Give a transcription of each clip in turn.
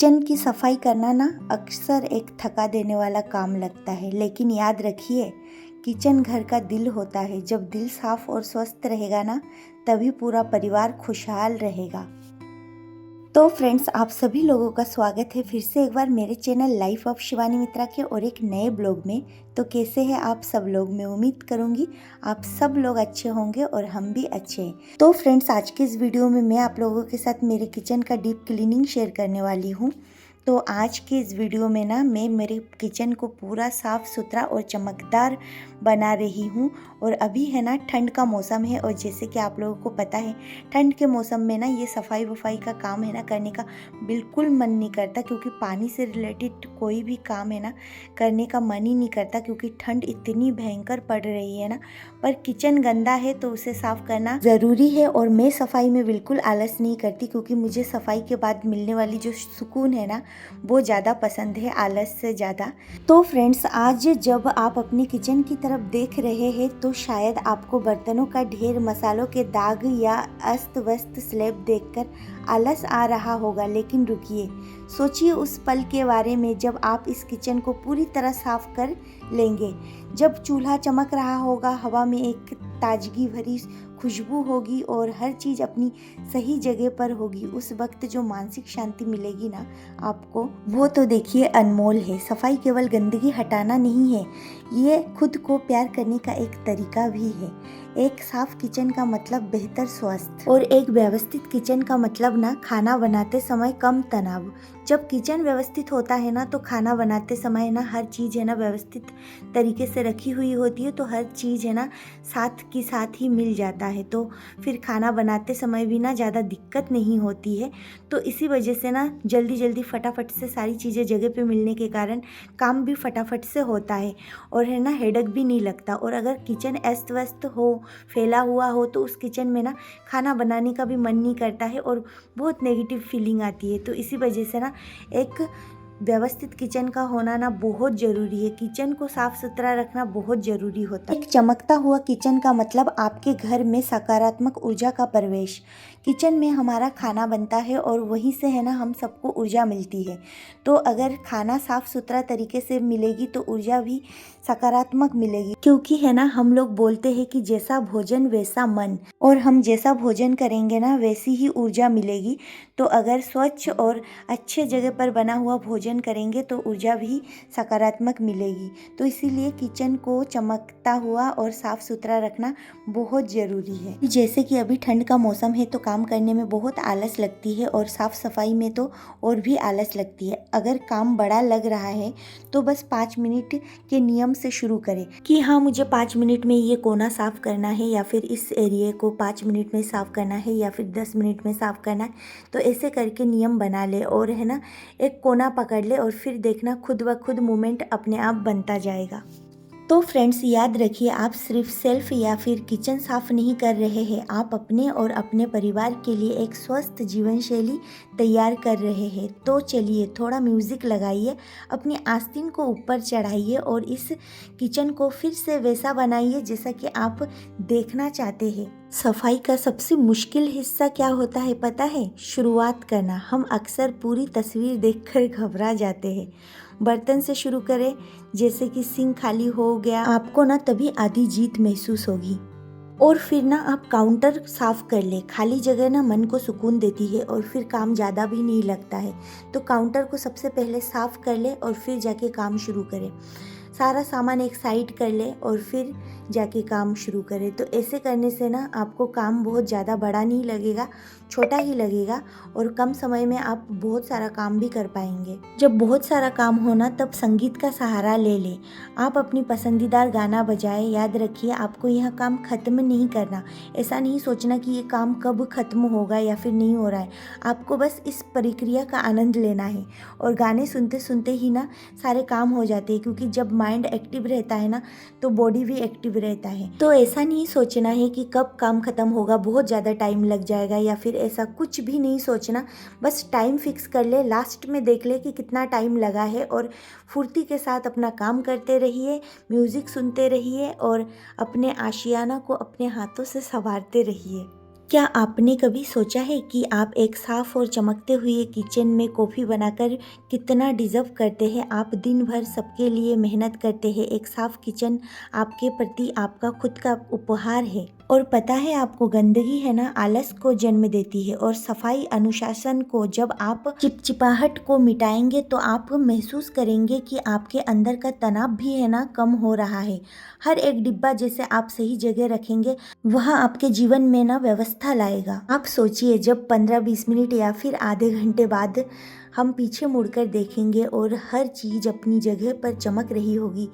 Kitchen की सफाई करना ना अक्सर एक थका देने वाला काम लगता है, लेकिन याद रखिए किचन घर का दिल होता है। जब दिल साफ और स्वस्थ रहेगा ना, तभी पूरा परिवार खुशहाल रहेगा। तो फ्रेंड्स, आप सभी लोगों का स्वागत है फिर से एक बार मेरे चैनल लाइफ ऑफ शिवानी मित्रा के और एक नए ब्लॉग में। तो कैसे हैं आप सब लोग? मैं उम्मीद करूंगी आप सब लोग अच्छे होंगे और हम भी अच्छे हैं। तो फ्रेंड्स, आज के इस वीडियो में मैं आप लोगों के साथ मेरे किचन का डीप क्लीनिंग शेयर करने वाली हूँ। तो आज के इस वीडियो में ना मैं मेरे किचन को पूरा साफ़ सुथरा और चमकदार बना रही हूँ। और अभी है ना ठंड का मौसम है, और जैसे कि आप लोगों को पता है ठंड के मौसम में ना ये सफाई वफाई का काम है ना करने का बिल्कुल मन नहीं करता, क्योंकि पानी से रिलेटेड कोई भी काम है ना करने का मन ही नहीं करता, क्योंकि ठंड इतनी भयंकर पड़ रही है ना। पर किचन गंदा है तो उसे साफ़ करना ज़रूरी है, और मैं सफाई में बिल्कुल आलस नहीं करती, क्योंकि मुझे सफाई के बाद मिलने वाली जो सुकून है ना वो ज़्यादा पसंद है आलस से ज़्यादा। तो फ्रेंड्स, आज जब आप अपनी किचन की तरफ देख रहे हैं तो शायद आपको बर्तनों का ढेर, मसालों के दाग या अस्त व्यस्त स्लैब देखकर आलस आ रहा होगा। लेकिन रुकिए, सोचिए उस पल के बारे में जब आप इस किचन को पूरी तरह साफ कर लेंगे, जब चूल्हा चमक रहा होगा, हवा में एक ताजगी भरी खुशबू होगी और हर चीज़ अपनी सही जगह पर होगी। उस वक्त जो मानसिक शांति मिलेगी ना आपको, वो तो देखिए अनमोल है। सफाई केवल गंदगी हटाना नहीं है, ये खुद को प्यार करने का एक तरीका भी है। एक साफ किचन का मतलब बेहतर स्वास्थ्य, और एक व्यवस्थित किचन का मतलब ना खाना बनाते समय कम तनाव। जब किचन व्यवस्थित होता है ना तो खाना बनाते समय ना हर चीज़ है ना व्यवस्थित तरीके से रखी हुई होती है, तो हर चीज़ है ना साथ की साथ ही मिल जाता है, तो फिर खाना बनाते समय भी ना ज़्यादा दिक्कत नहीं होती है। तो इसी वजह से ना जल्दी जल्दी फटाफट से सारी चीज़ें जगह पे मिलने के कारण काम भी फटाफट से होता है, और है ना हेडक भी नहीं लगता। और अगर किचन अस्त व्यस्त हो, फैला हुआ हो, तो उस किचन में ना खाना बनाने का भी मन नहीं करता है और बहुत नेगेटिव फीलिंग आती है। तो इसी वजह से ना एक व्यवस्थित किचन का होना ना बहुत ज़रूरी है। किचन को साफ सुथरा रखना बहुत ज़रूरी होता है। एक चमकता हुआ किचन का मतलब आपके घर में सकारात्मक ऊर्जा का प्रवेश। किचन में हमारा खाना बनता है और वहीं से है ना हम सबको ऊर्जा मिलती है। तो अगर खाना साफ सुथरा तरीके से मिलेगी तो ऊर्जा भी सकारात्मक मिलेगी, क्योंकि है ना हम लोग बोलते हैं कि जैसा भोजन वैसा मन, और हम जैसा भोजन करेंगे ना वैसी ही ऊर्जा मिलेगी। तो अगर स्वच्छ और अच्छे जगह पर बना हुआ भोजन करेंगे तो ऊर्जा भी सकारात्मक मिलेगी। तो इसीलिए किचन को चमकता हुआ और साफ सुथरा रखना बहुत ज़रूरी है। जैसे कि अभी ठंड का मौसम है तो काम करने में बहुत आलस लगती है, और साफ सफाई में तो और भी आलस लगती है। अगर काम बड़ा लग रहा है तो बस 5 मिनट के नियम से शुरू करें कि हाँ, मुझे 5 मिनट में ये कोना साफ करना है, या फिर इस एरिया को 5 मिनट में साफ करना है, या फिर 10 मिनट में साफ करना है। तो ऐसे करके नियम बना ले, और है ना एक कोना पकड़ ले, और फिर देखना खुद ब खुद मूवमेंट अपने आप बनता जाएगा। तो फ्रेंड्स, याद रखिए, आप सिर्फ सेल्फ या फिर किचन साफ नहीं कर रहे हैं, आप अपने और अपने परिवार के लिए एक स्वस्थ जीवन शैली तैयार कर रहे हैं। तो चलिए थोड़ा म्यूज़िक लगाइए, अपनी आस्तीन को ऊपर चढ़ाइए और इस किचन को फिर से वैसा बनाइए जैसा कि आप देखना चाहते हैं। सफाई का सबसे मुश्किल हिस्सा क्या होता है पता है? शुरुआत करना। हम अक्सर पूरी तस्वीर देखकर घबरा जाते हैं। बर्तन से शुरू करें, जैसे कि सिंक खाली हो गया, आपको ना तभी आधी जीत महसूस होगी। और फिर ना आप काउंटर साफ कर ले। खाली जगह ना मन को सुकून देती है और फिर काम ज़्यादा भी नहीं लगता है। तो काउंटर को सबसे पहले साफ कर ले और फिर जाके काम शुरू करें। सारा सामान एक साइड कर ले और फिर जाके काम शुरू करें। तो ऐसे करने से ना आपको काम बहुत ज़्यादा बड़ा नहीं लगेगा, छोटा ही लगेगा, और कम समय में आप बहुत सारा काम भी कर पाएंगे। जब बहुत सारा काम हो ना तब संगीत का सहारा ले ले। आप अपनी पसंदीदार गाना बजाए। याद रखिए, आपको यह काम ख़त्म नहीं करना। ऐसा नहीं सोचना कि ये काम कब ख़त्म होगा या फिर नहीं हो रहा है। आपको बस इस प्रक्रिया का आनंद लेना है, और गाने सुनते सुनते ही ना सारे काम हो जाते हैं, क्योंकि जब माइंड एक्टिव रहता है ना तो बॉडी भी एक्टिव रहता है। तो ऐसा नहीं सोचना है कि कब काम खत्म होगा, बहुत ज़्यादा टाइम लग जाएगा, या फिर ऐसा कुछ भी नहीं सोचना। बस टाइम फिक्स कर ले, लास्ट में देख ले कि कितना टाइम लगा है, और फुर्ती के साथ अपना काम करते रहिए, म्यूज़िक सुनते रहिए और अपने आशियाना को अपने हाथों से संवारते रहिए। क्या आपने कभी सोचा है कि आप एक साफ और चमकते हुए किचन में कॉफ़ी बनाकर कितना डिज़र्व करते हैं? आप दिन भर सबके लिए मेहनत करते हैं। एक साफ किचन आपके प्रति आपका खुद का उपहार है। और पता है आपको, गंदगी है ना आलस को जन्म देती है, और सफाई अनुशासन को। जब आप चिपचिपाहट को मिटाएंगे तो आप महसूस करेंगे कि आपके अंदर का तनाव भी है ना कम हो रहा है। हर एक डिब्बा जैसे आप सही जगह रखेंगे, वह आपके जीवन में ना व्यवस्था लाएगा। आप सोचिए, जब 15-20 मिनट या फिर आधे घंटे बाद हम पीछे मुड़कर देखेंगे और हर चीज़ अपनी जगह पर चमक रही होगी,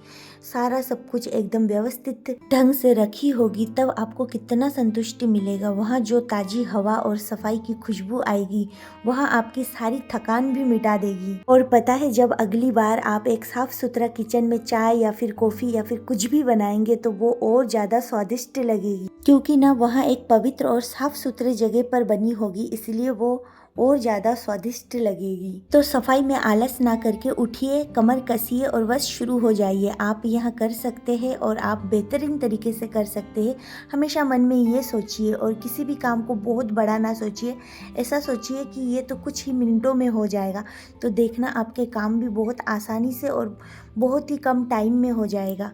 सारा सब कुछ एकदम व्यवस्थित ढंग से रखी होगी, तब आपको कितना संतुष्टि मिलेगा। वहाँ जो ताज़ी हवा और सफाई की खुशबू आएगी, वहाँ आपकी सारी थकान भी मिटा देगी। और पता है, जब अगली बार आप एक साफ सुथरा किचन में चाय या फिर कॉफ़ी या फिर कुछ भी बनाएंगे तो वो और ज़्यादा स्वादिष्ट लगेगी, क्योंकि ना वहाँ एक पवित्र और साफ सुथरे जगह पर बनी होगी, इसलिए वो और ज़्यादा स्वादिष्ट लगेगी। तो सफाई में आलस ना करके उठिए, कमर कसिए और बस शुरू हो जाइए। आप यह कर सकते हैं और आप बेहतरीन तरीके से कर सकते हैं। हमेशा मन में ये सोचिए, और किसी भी काम को बहुत बड़ा ना सोचिए। ऐसा सोचिए कि ये तो कुछ ही मिनटों में हो जाएगा, तो देखना आपके काम भी बहुत आसानी से और बहुत ही कम टाइम में हो जाएगा।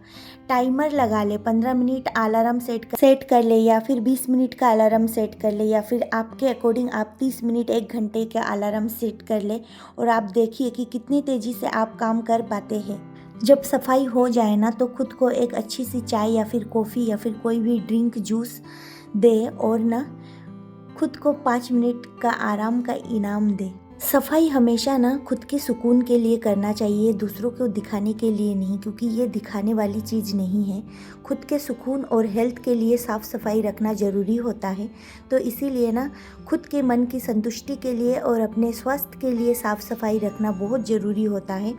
टाइमर लगा ले, 15 मिनट अलार्म सेट कर ले, या फिर 20 मिनट का अलार्म सेट कर ले, या फिर आपके अकॉर्डिंग आप 30 मिनट 1 घंटे का अलार्म सेट कर ले, और आप देखिए कि कितनी तेज़ी से आप काम कर पाते हैं। जब सफाई हो जाए ना, तो खुद को एक अच्छी सी चाय या फिर कॉफ़ी या फिर कोई भी ड्रिंक जूस दे, और ना खुद को 5 मिनट का आराम का इनाम दे। सफाई हमेशा ना खुद के सुकून के लिए करना चाहिए, दूसरों को दिखाने के लिए नहीं, क्योंकि ये दिखाने वाली चीज़ नहीं है। खुद के सुकून और हेल्थ के लिए साफ़ सफाई रखना ज़रूरी होता है। तो इसीलिए ना खुद के मन की संतुष्टि के लिए और अपने स्वास्थ्य के लिए साफ़ सफाई रखना बहुत ज़रूरी होता है।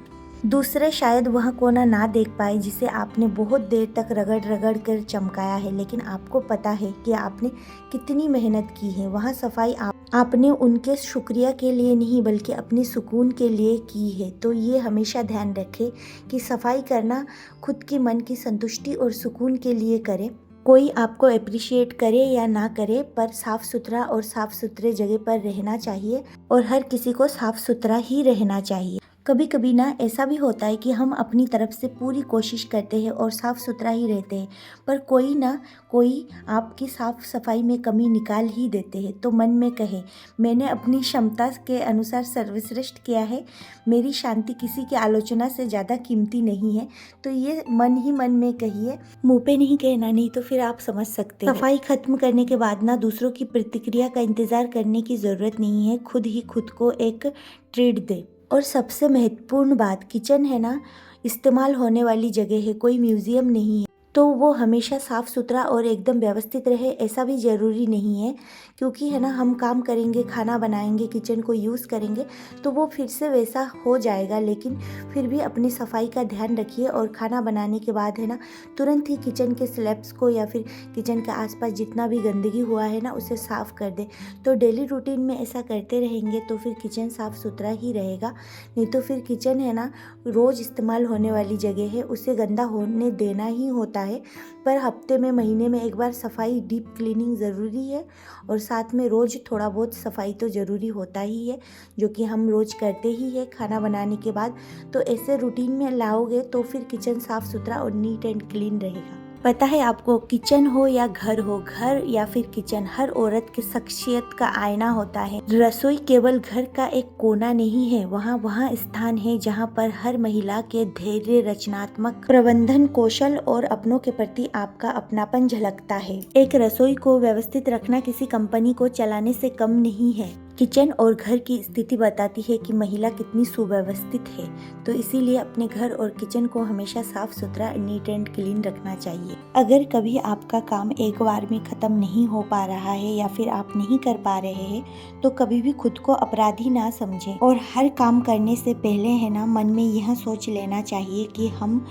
दूसरे शायद वह कोना ना देख पाए जिसे आपने बहुत देर तक रगड़ कर चमकाया है, लेकिन आपको पता है कि आपने कितनी मेहनत की है। वह सफाई आपने उनके शुक्रिया के लिए नहीं, बल्कि अपने सुकून के लिए की है। तो ये हमेशा ध्यान रखें कि सफाई करना खुद की मन की संतुष्टि और सुकून के लिए करें। कोई आपको अप्रिशिएट करे या ना करे, पर साफ़ सुथरा और साफ़ सुथरे जगह पर रहना चाहिए, और हर किसी को साफ़ सुथरा ही रहना चाहिए। कभी कभी ना ऐसा भी होता है कि हम अपनी तरफ से पूरी कोशिश करते हैं और साफ़ सुथरा ही रहते हैं, पर कोई ना कोई आपकी साफ़ सफाई में कमी निकाल ही देते हैं। तो मन में कहे, मैंने अपनी क्षमता के अनुसार सर्वश्रेष्ठ किया है, मेरी शांति किसी की आलोचना से ज़्यादा कीमती नहीं है। तो ये मन ही मन में कहिए, मुँह पे नहीं कहना, नहीं तो फिर आप समझ सकते हैं। सफाई खत्म करने के बाद ना दूसरों की प्रतिक्रिया का इंतज़ार करने की ज़रूरत नहीं है, खुद ही खुद को एक ट्रीट दे। और सबसे महत्वपूर्ण बात, किचन है ना इस्तेमाल होने वाली जगह है, कोई म्यूज़ियम नहीं है। तो वो हमेशा साफ़ सुथरा और एकदम व्यवस्थित रहे, ऐसा भी ज़रूरी नहीं है, क्योंकि है ना हम काम करेंगे, खाना बनाएंगे, किचन को यूज़ करेंगे, तो वो फिर से वैसा हो जाएगा। लेकिन फिर भी अपनी सफाई का ध्यान रखिए, और खाना बनाने के बाद है ना तुरंत ही किचन के स्लैब्स को या फिर किचन के आसपास जितना भी गंदगी हुआ है ना उसे साफ़ कर दे। तो डेली रूटीन में ऐसा करते रहेंगे तो फिर किचन साफ़ सुथरा ही रहेगा। नहीं तो फिर किचन है ना रोज़ इस्तेमाल होने वाली जगह है, उसे गंदा होने देना ही होता है। पर हफ्ते में, महीने में एक बार सफाई, डीप क्लीनिंग ज़रूरी है, और साथ में रोज़ थोड़ा बहुत सफाई तो ज़रूरी होता ही है, जो कि हम रोज़ करते ही है खाना बनाने के बाद। तो ऐसे रूटीन में लाओगे तो फिर किचन साफ़ सुथरा और नीट एंड क्लीन रहेगा। पता है आपको, किचन हो या घर हो, घर या फिर किचन हर औरत की शख्सियत का आईना होता है। रसोई केवल घर का एक कोना नहीं है, वहाँ स्थान है जहाँ पर हर महिला के धैर्य, रचनात्मक प्रबंधन कौशल और अपनों के प्रति आपका अपनापन झलकता है। एक रसोई को व्यवस्थित रखना किसी कंपनी को चलाने से कम नहीं है। किचन और घर की स्थिति बताती है कि महिला कितनी सुव्यवस्थित है। तो इसीलिए अपने घर और किचन को हमेशा साफ सुथरा, नीट एंड क्लीन रखना चाहिए। अगर कभी आपका काम एक बार में खत्म नहीं हो पा रहा है या फिर आप नहीं कर पा रहे हैं, तो कभी भी खुद को अपराधी ना समझें, और हर काम करने से पहले है ना मन में यह सोच लेना चाहिए कि हम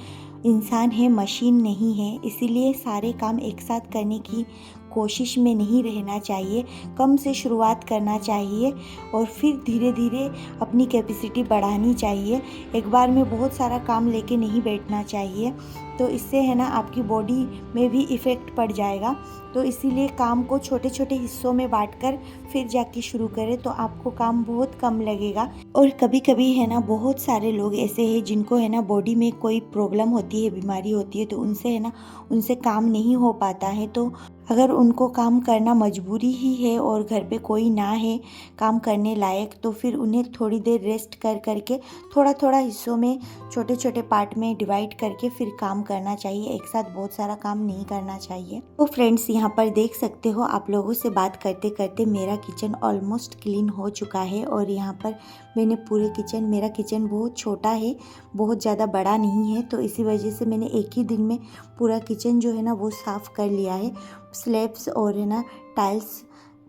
इंसान हैं, मशीन नहीं है। इसीलिए सारे काम एक साथ करने की कोशिश में नहीं रहना चाहिए, कम से शुरुआत करना चाहिए और फिर धीरे धीरे अपनी कैपेसिटी बढ़ानी चाहिए। एक बार में बहुत सारा काम लेके नहीं बैठना चाहिए। तो इससे है ना आपकी बॉडी में भी इफ़ेक्ट पड़ जाएगा। तो इसीलिए काम को छोटे छोटे हिस्सों में बांटकर फिर जाके शुरू करें तो आपको काम बहुत कम लगेगा। और कभी कभी है ना बहुत सारे लोग ऐसे हैं जिनको है ना बॉडी में कोई प्रॉब्लम होती है, बीमारी होती है, तो उनसे है ना उनसे काम नहीं हो पाता है। तो अगर उनको काम करना मजबूरी ही है और घर पे कोई ना है काम करने लायक, तो फिर उन्हें थोड़ी देर रेस्ट कर करके थोड़ा थोड़ा हिस्सों में छोटे छोटे पार्ट में डिवाइड करके फिर काम करना चाहिए। एक साथ बहुत सारा काम नहीं करना चाहिए। तो फ्रेंड्स, यहाँ पर देख सकते हो आप लोगों से बात करते करते मेरा किचन ऑलमोस्ट क्लीन हो चुका है। और यहाँ पर मैंने पूरे किचन, मेरा किचन बहुत छोटा है, बहुत ज़्यादा बड़ा नहीं है, तो इसी वजह से मैंने एक ही दिन में पूरा किचन जो है ना वो साफ़ कर लिया है। स्लैब्स और है ना टाइल्स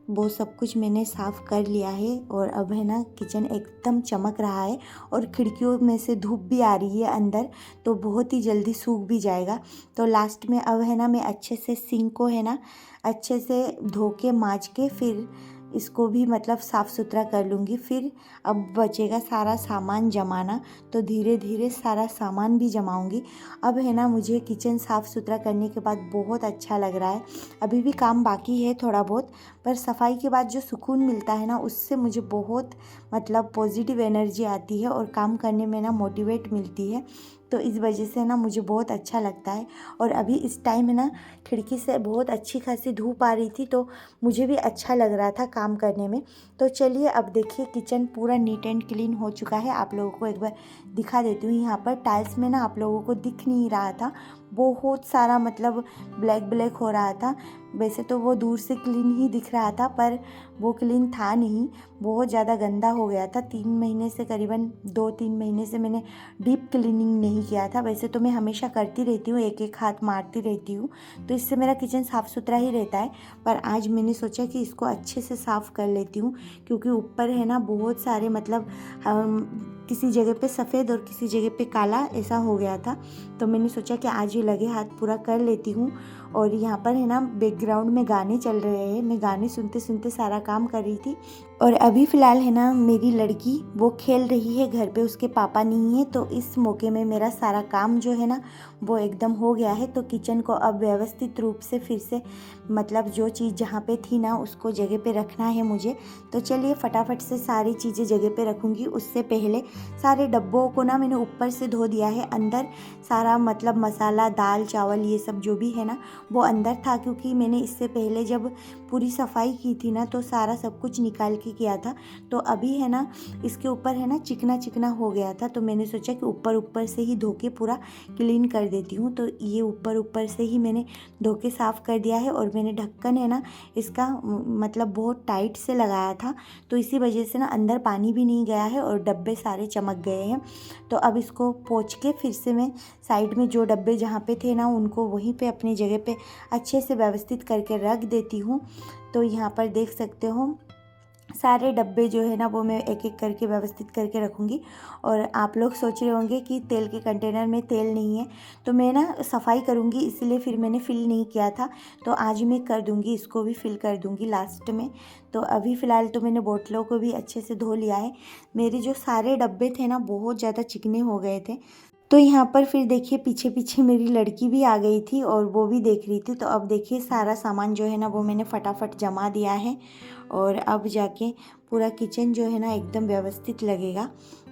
वो सब कुछ मैंने साफ़ कर लिया है। और अब है ना किचन एकदम चमक रहा है और खिड़कियों में से धूप भी आ रही है अंदर, तो बहुत ही जल्दी सूख भी जाएगा। तो लास्ट में अब है ना मैं अच्छे से सिंक को है ना अच्छे से धो के मांज के फिर इसको भी मतलब साफ़ सुथरा कर लूँगी। फिर अब बचेगा सारा सामान जमाना, तो धीरे धीरे सारा सामान भी जमाऊँगी। अब है ना मुझे किचन साफ़ सुथरा करने के बाद बहुत अच्छा लग रहा है। अभी भी काम बाकी है थोड़ा बहुत, पर सफाई के बाद जो सुकून मिलता है ना उससे मुझे बहुत मतलब पॉजिटिव एनर्जी आती है और काम करने में ना मोटिवेट मिलती है। तो इस वजह से ना मुझे बहुत अच्छा लगता है। और अभी इस टाइम है ना खिड़की से बहुत अच्छी खासी धूप आ रही थी, तो मुझे भी अच्छा लग रहा था काम करने में। तो चलिए अब देखिए किचन पूरा नीट एंड क्लीन हो चुका है। आप लोगों को एक बार दिखा देती हूँ। यहाँ पर टाइल्स में ना आप लोगों को दिख नहीं रहा था, बहुत सारा मतलब ब्लैक ब्लैक हो रहा था। वैसे तो वो दूर से क्लीन ही दिख रहा था, पर वो क्लीन था नहीं, बहुत ज़्यादा गंदा हो गया था। 3 महीने से, करीबन 2-3 महीने से मैंने डीप क्लीनिंग नहीं किया था। वैसे तो मैं हमेशा करती रहती हूँ, एक एक हाथ मारती रहती हूँ, तो इससे मेरा किचन साफ़ सुथरा ही रहता है। पर आज मैंने सोचा कि इसको अच्छे से साफ़ कर लेती हूँ, क्योंकि ऊपर है ना बहुत सारे मतलब किसी जगह पे सफ़ेद और किसी जगह पे काला ऐसा हो गया था। तो मैंने सोचा कि आज ये लगे हाथ पूरा कर लेती हूँ। और यहाँ पर है ना बैकग्राउंड में गाने चल रहे हैं, मैं गाने सुनते सुनते सारा काम कर रही थी। और अभी फ़िलहाल है ना मेरी लड़की वो खेल रही है घर पे, उसके पापा नहीं है, तो इस मौके में मेरा सारा काम जो है ना वो एकदम हो गया है। तो किचन को अब व्यवस्थित रूप से फिर से मतलब जो चीज़ जहाँ पे थी ना उसको जगह पे रखना है मुझे। तो चलिए फटाफट से सारी चीज़ें जगह पे रखूँगी। उससे पहले सारे डब्बों को ना मैंने ऊपर से धो दिया है। अंदर सारा मतलब मसाला, दाल चावल ये सब जो भी है ना वो अंदर था, क्योंकि मैंने इससे पहले जब पूरी सफाई की थी ना तो सारा सब कुछ निकाल के किया था। तो अभी है ना इसके ऊपर है ना चिकना चिकना हो गया था, तो मैंने सोचा कि ऊपर ऊपर से ही धो के पूरा क्लीन कर देती हूँ। तो ये ऊपर ऊपर से ही मैंने धो के साफ़ कर दिया है। और मैंने ढक्कन है ना इसका मतलब बहुत टाइट से लगाया था, तो इसी वजह से ना अंदर पानी भी नहीं गया है और डब्बे सारे चमक गए हैं। तो अब इसको पोंछ के फिर से मैं साइड में जो डब्बे जहाँ पे थे ना उनको वहीं पे अपनी जगह पे अच्छे से व्यवस्थित करके रख देती हूँ। तो यहाँ पर देख सकते हो सारे डब्बे जो है ना वो मैं एक एक करके व्यवस्थित करके रखूँगी। और आप लोग सोच रहे होंगे कि तेल के कंटेनर में तेल नहीं है, तो मैं ना सफाई करूँगी इसलिए फिर मैंने फिल नहीं किया था, तो आज मैं कर दूँगी, इसको भी फिल कर दूँगी लास्ट में। तो अभी फ़िलहाल तो मैंने बोतलों को भी अच्छे से धो लिया है। मेरे जो सारे डब्बे थे ना बहुत ज़्यादा चिकने हो गए थे। तो यहाँ पर फिर देखिए पीछे पीछे मेरी लड़की भी आ गई थी और वो भी देख रही थी। तो अब देखिए सारा सामान जो है ना वो मैंने फटाफट जमा दिया है और अब जाके पूरा किचन जो है ना एकदम व्यवस्थित लगेगा।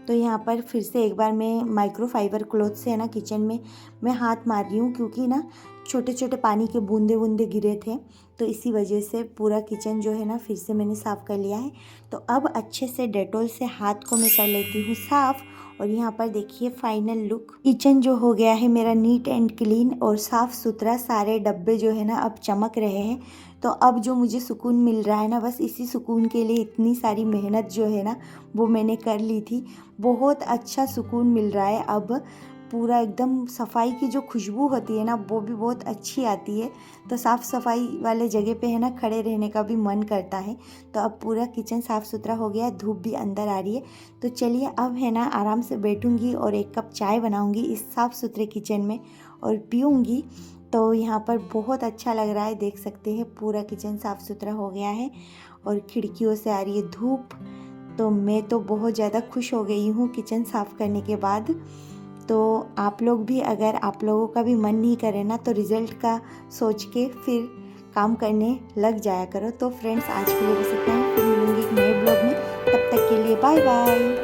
तो यहाँ पर फिर से एक बार मैं माइक्रोफाइबर क्लॉथ से है ना किचन में मैं हाथ मार रही हूँ, क्योंकि ना छोटे छोटे पानी के बूंदे बूंदे गिरे थे, तो इसी वजह से पूरा किचन जो है ना फिर से मैंने साफ़ कर लिया है। तो अब अच्छे से डेटॉल से हाथ को मैं कर लेती हूँ साफ़। और यहाँ पर देखिए फाइनल लुक किचन जो हो गया है मेरा नीट एंड क्लीन और साफ़ सुथरा। सारे डब्बे जो है ना अब चमक रहे हैं। तो अब जो मुझे सुकून मिल रहा है ना, बस इसी सुकून के लिए इतनी सारी मेहनत जो है ना वो मैंने कर ली थी। बहुत अच्छा सुकून मिल रहा है अब। पूरा एकदम सफाई की जो खुशबू होती है ना वो भी बहुत अच्छी आती है। तो साफ़ सफाई वाले जगह पे है ना खड़े रहने का भी मन करता है। तो अब पूरा किचन साफ़ सुथरा हो गया है, धूप भी अंदर आ रही है। तो चलिए अब है ना आराम से बैठूंगी और एक कप चाय बनाऊंगी इस साफ़ सुथरे किचन में और पीऊँगी। तो यहाँ पर बहुत अच्छा लग रहा है, देख सकते हैं पूरा किचन साफ़ सुथरा हो गया है और खिड़कियों से आ रही है धूप। तो मैं तो बहुत ज़्यादा खुश हो गई हूँ किचन साफ़ करने के बाद। तो आप लोग भी, अगर आप लोगों का भी मन नहीं करे ना, तो रिज़ल्ट का सोच के फिर काम करने लग जाया करो। तो फ्रेंड्स, आज के लिए बस इतना ही, फिर मिलूंगी एक नए ब्लॉग में। तब तक के लिए बाय बाय।